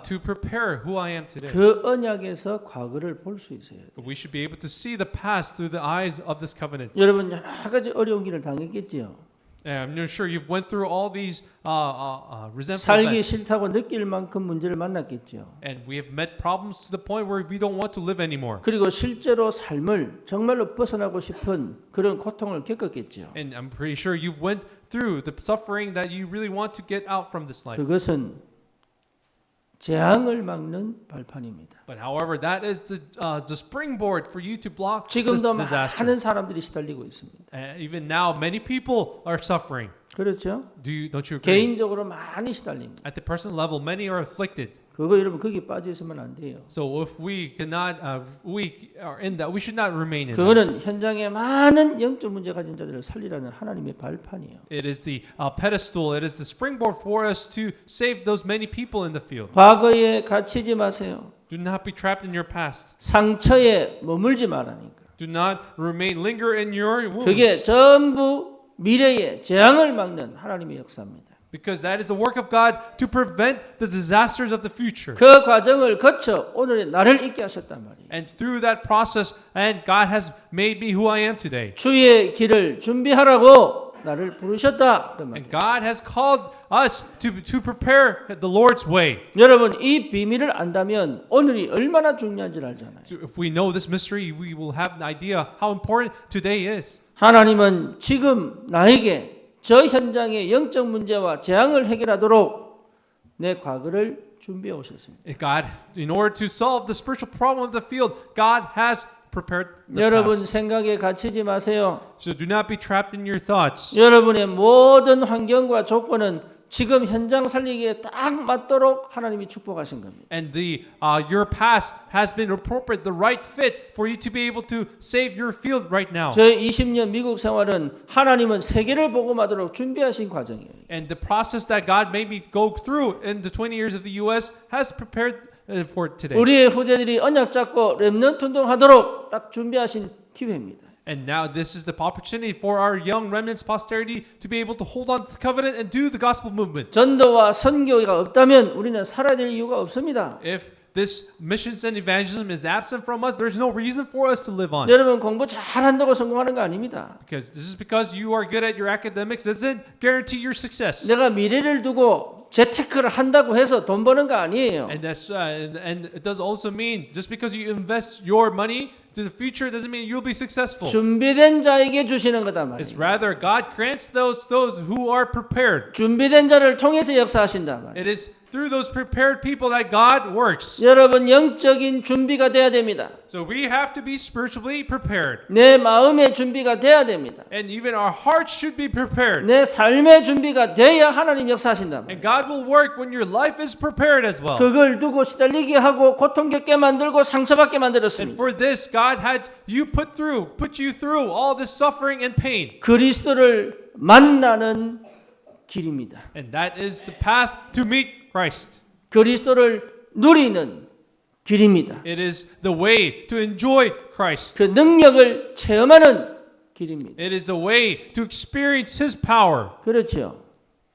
to prepare who I am today. 그 언약에서 과거를 볼 수 있어요. But we should be able to see the past through the eyes of this covenant. 여러분 여러 가지 어려운 길을 당했겠지요. And I'm sure you've went through all these resentful 살기 events. 싫다고 느낄 만큼 문제를 만났겠죠. And we have met problems to the point where we don't want to live anymore. 그리고 실제로 삶을 정말로 벗어나고 싶은 그런 고통을 겪었겠죠. And I'm pretty sure you've went through the suffering that you really want to get out from this life. 그것은 재앙을 막는 발판입니다. But however, that is the springboard for you to block this 지금도 disaster. 많은 사람들이 시달리고 있습니다. Even now, many people are suffering. 그렇죠? Don't you agree? 개인적으로 많이 시달립니다. At the personal level, many are afflicted. 그거 여러분 거기 빠져 있으면 안 돼요. So if we cannot, we are in that. We should not remain in that. 그거는 현장에 많은 영적 문제 가진 자들을 살리라는 하나님의 발판이에요. It is the pedestal. It is the springboard for us to save those many people in the field. 과거에 갇히지 마세요. Do not be trapped in your past. 상처에 머물지 말라니까. Do not linger in your wounds. 그게 전부 미래의 재앙을 막는 하나님의 역사입니다. Because that is the work of God to prevent the disasters of the future. 그 과정을 거쳐 오늘의 나를 있게 하셨단 말이에요. And through that process, and God has made me who I am today. 주의 길을 준비하라고 나를 부르셨다. 그 And 말이에요. God has called us to prepare the Lord's way. 여러분 이 비밀을 안다면 오늘이 얼마나 중요한지를 알잖아요. So if we know this mystery, we will have an idea how important today is. 하나님은 지금 나에게 저 현장의 영적 문제와 재앙을 해결하도록 내 과거를 준비해 오셨습니다. God, in order to solve the spiritual problem of the field, God has prepared the 여러분 past. 생각에 갇히지 마세요. So do not be trapped in your thoughts. 여러분의 모든 환경과 조건은 지금 현장 살리기에 딱 맞도록 하나님이 축복하신 겁니다. And your past has been appropriate, the right fit for you to be able to save your field right now. 저의 20년 미국 생활은 하나님은 세계를 복음하도록 준비하신 과정이에요. And the process that God made me go through in the 20 years of the U.S. has prepared for today. 우리의 후대들이 언약 잡고 렘넌트 운동하도록 딱 준비하신 기회입니다. And now this is the opportunity for our young remnants posterity to be able to hold on to the covenant and do the gospel movement. 전도와 선교가 없다면 우리는 살아야 될 이유가 없습니다. If this missions and evangelism is absent from us, there's no reason for us to live on. 여러분 공부 잘한다고 성공하는 거 아닙니다. Because this is because you are good at your academics doesn't guarantee your success. 내가 미래를 두고 재테크를 한다고 해서 돈 버는 거 아니에요. And it does also mean just because you invest your money to the future doesn't mean you'll be successful. 준비된 자에게 주시는 거다 It's 말이에요. rather God grants those who are prepared. 준비된 자를 통해서 역사하신다 말이에요. It is through those prepared people that God works. 여러분 영적인 준비가 돼야 됩니다. So we have to be spiritually prepared. 내 마음의 준비가 돼야 됩니다. And even our hearts should be prepared. 내 삶의 준비가 돼야 하나님 역사하신다. And God will work when your life is prepared as well. 그걸 두고 시달리게 하고 고통 겪게 만들고 상처받게 And 만들었습니다. for this, God had put you through all this suffering and pain. 그리스도를 만나는 길입니다. And that is the path to meet Christ. 그리스도를 누리는 길입니다. It is the way to enjoy Christ. 그 능력을 체험하는 길입니다. It is the way to experience His power. 그렇죠.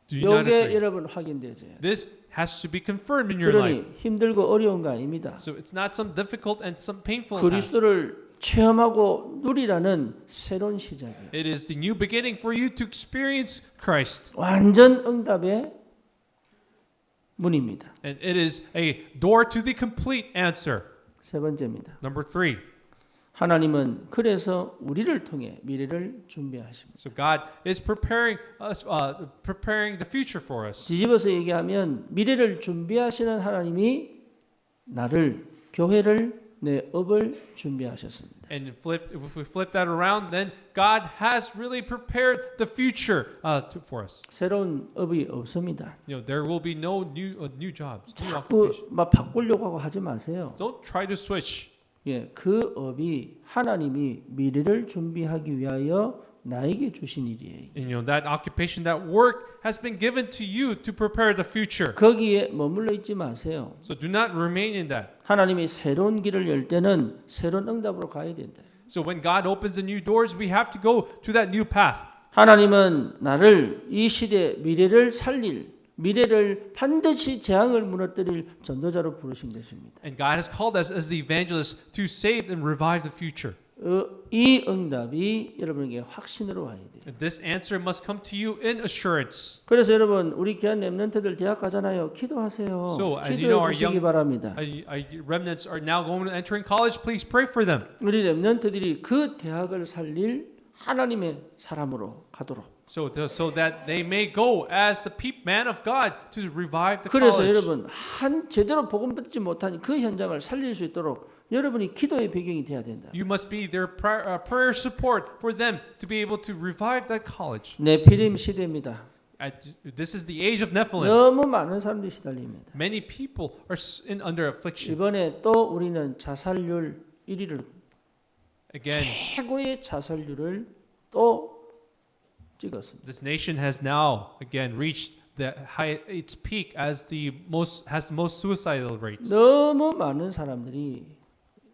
Do you not 이게 agree? 여러분 확인되죠. This has to be confirmed in your life. 그러니 힘들고 어려운 거 아닙니다. So it's not some difficult and some painful task. 그리스도를 체험하고 누리라는 새로운 시작이에요. It is the new beginning for you to experience Christ. 완전 응답의 문입니다. And it is a door to the complete answer. 세 번째입니다. Number 3. 하나님은 그래서 우리를 통해 미래를 준비하십니다. So God is preparing us, preparing the future for us. 뒤집어서 얘기하면 미래를 준비하시는 하나님이 나를, 교회를, 내 업을 준비하셨습니다. And if we flip that around, then God has really prepared the future for us. 새로운 업이 없습니다. You know, there will be no new jobs, new 자꾸 occupations. 막 바꾸려고 하고 하지 마세요. Don't try to switch. 예, 그 업이 하나님이 미래를 준비하기 위하여 나에게 주신 일이에요. And you know that occupation, that work has been given to you to prepare the future. 거기에 머물러 있지 마세요. So do not remain in that. 하나님이 새로운 길을 열 때는 새로운 응답으로 가야 된다. So when God opens the new doors, we have to go to that new path. 하나님은 나를 이 시대 미래를 살릴, 미래를 반드시 재앙을 무너뜨릴 전도자로 부르신 것입니다. And God has called us as the evangelists to save and revive the future. 이 응답이 여러분에게 확신으로 와야 돼요. And this answer must come to you in assurance. 그래서 여러분 우리 귀한 렘넌트들 대학 가잖아요. 기도하세요. So, as you know, 기도해 our 주시기 바랍니다. Remnants are now going to entering college. Please pray for them. 우리 렘넌트들이 그 대학을 살릴 하나님의 사람으로 가도록. So that they may go as the man of God to revive the 그래서 college. 여러분 제대로 복음 듣지 못한 그 현장을 살릴 수 있도록 여러분이 기도의 배경이 돼야 된다. You must be their prayer support for them to be able to revive that college. 네피림 시대입니다. This is the age of Nephilim. 너무 많은 사람들이 시달립니다. Many people are under affliction. 이번에 또 우리는 자살률 1위를 Again, 최고의 자살률을 또 찍었습니다. this nation has now again reached its peak as the most suicidal rates. 너무 많은 사람들이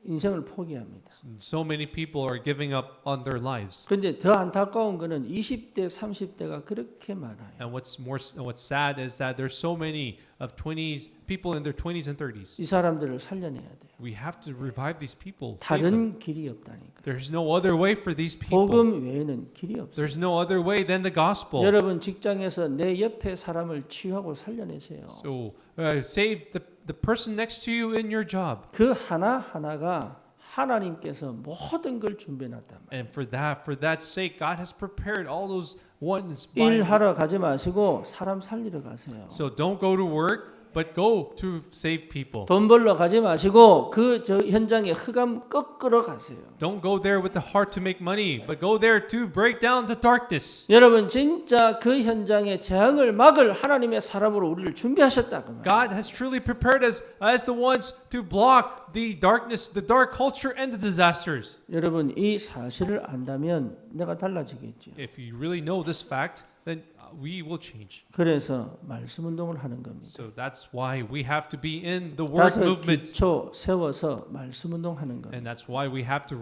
인생을 포기합니다. So many people are giving up on their lives. 그런데 더 안타까운 거는 20대, 30대가 그렇게 많아요. And what's sad is that there's so many of people in their 20s and 30s. 이 사람들을 살려내야 돼요. We have to revive these people. save them. 다른 길이 없다니까. There's no other way for these people. 복음 외에는 길이 없어요. There's no other way than the gospel. 여러분 직장에서 내 옆에 사람을 치유하고 살려내세요. So save the person next to you in your job. 그 하나하나가 하나님께서 모든 걸 준비해놨단 말이에요. And for that sake, God has prepared all those ones. by- 일하러 가지 마시고 사람 살리러 가세요. So don't go to work, but go to save people. 돈 벌러 가지 마시고 그 현장에 흑암 꺾으러 가세요. Don't go there with the heart to make money, but go there to break down the darkness. 여러분 진짜 그 현장에 재앙을 막을 하나님의 사람으로 우리를 준비하셨다. 그 말이에요. God has truly prepared us as the ones to block the darkness, the dark culture, and the disasters. 여러분 이 사실을 안다면 내가 달라지겠죠. If you really know this fact, then we will change. 그래서 말씀 운동을 하는 겁니다. So that's why we have to be in the word 다섯 movement. 기초 세워서 말씀 운동하는 겁니다. And that's why we have to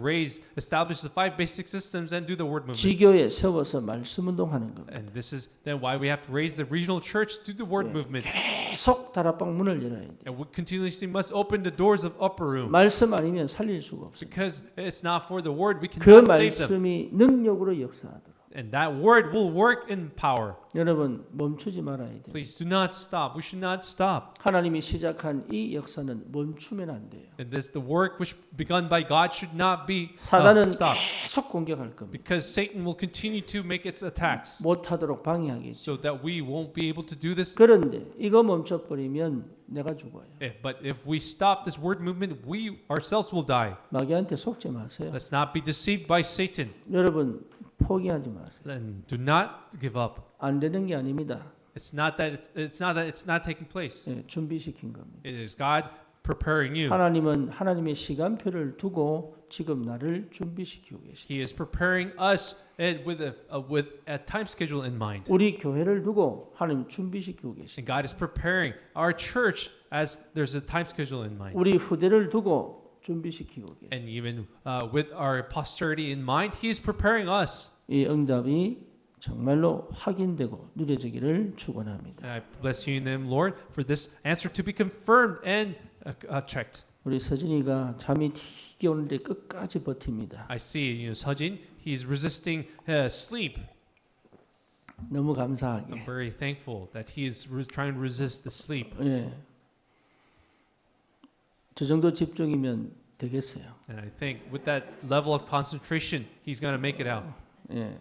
establish the 5 basic systems and do the word movement. 지교에 세워서 말씀 운동하는 겁니다. And this is then why we have to raise the regional church to the word movement. 계속 다락방 문을 열어야 돼요. And we continuously must open the doors of upper room. 말씀 아니면 살릴 수가 없어요. Because it's not for the word, we 그 cannot save them. 말씀이 능력으로 역사하도록. And that word will work in power. 여러분 멈추지 말아야 돼요. Please do not stop. We should not stop. 하나님이 시작한 이 역사는 멈추면 안 돼요. And this, the work which begun by God should not be 사단은 stopped. 계속 공격할 겁니다. Because Satan will continue to make its attacks 못하도록 방해하겠죠. so that we won't be able to do this. 그런데 이거 멈춰버리면 내가 죽어요. But if we stop this word movement, we ourselves will die. 마귀한테 속지 마세요. Let's not be deceived by Satan. 여러분 포기하지 마세요. And do not give up. 안 되는 게 아닙니다. It's not that it's not taking place. 예, 준비시킨 겁니다. It is God preparing you. 하나님은 하나님의 시간표를 두고 지금 나를 준비시키고 계십니다. He is preparing us and with a time schedule in mind. 우리 교회를 두고 하나님 준비시키고 계십니다. And God is preparing our church as there's a time schedule in mind. 우리 후대를 두고 준비시키고 계십니다. And even with our posterity in mind, He is preparing us. 이 응답이 정말로 확인되고 누려지기를 축원합니다. And I bless you in the name, Lord, for this answer to be confirmed and checked. 우리 서진이가 잠이 되게 오는데 끝까지 버팁니다. I see, Sejin, he's resisting sleep. 너무 I'm 감사하게. very thankful that he is trying to resist the sleep. 예. 저 정도 집중이면 되겠어요. And I think with that level of concentration, he's going to make it out. 예.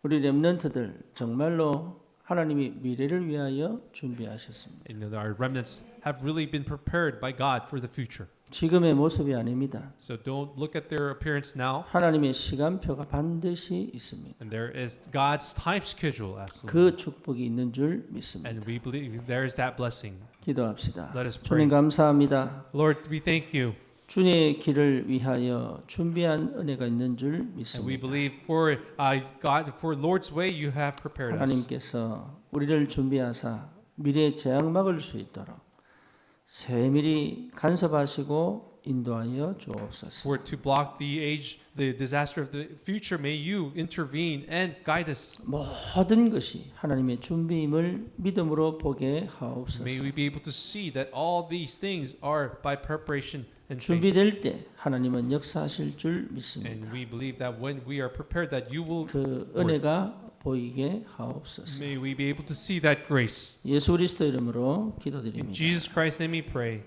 우리 렘넌트들 정말로 하나님이 미래를 위하여 준비하셨습니다. Our remnants have really been prepared by God for the future. 지금의 모습이 아닙니다. So don't look at their appearance now. 하나님의 시간표가 반드시 있습니다. And there is God's time schedule, absolutely. 그 축복이 있는 줄 믿습니다. And we believe there is that blessing. 기도합시다. Let us pray. 주님 감사합니다. Lord, we thank you. 주님의 길을 위하여 준비한 은혜가 있는 줄 And we 믿습니다. believe for God, for Lord's way, you have prepared us. 하나님께서 우리를 준비하사 미래의 재앙 막을 수 있도록 세밀히 간섭하시고 인도하여 주옵소서. For to block the disaster of the future, may you intervene and guide us. 모든 것이 하나님의 준비임을 믿음으로 보게 하옵소서. May we be able to see that all these things are by preparation and faith. 준비될 때 하나님은 역사하실 줄 믿습니다. And we believe that when we are prepared, that you will. 그 은혜가 보이게 하옵소서. May we be able to see that grace. 예수 그리스도 이름으로 In 기도드립니다. Jesus Christ's name we pray.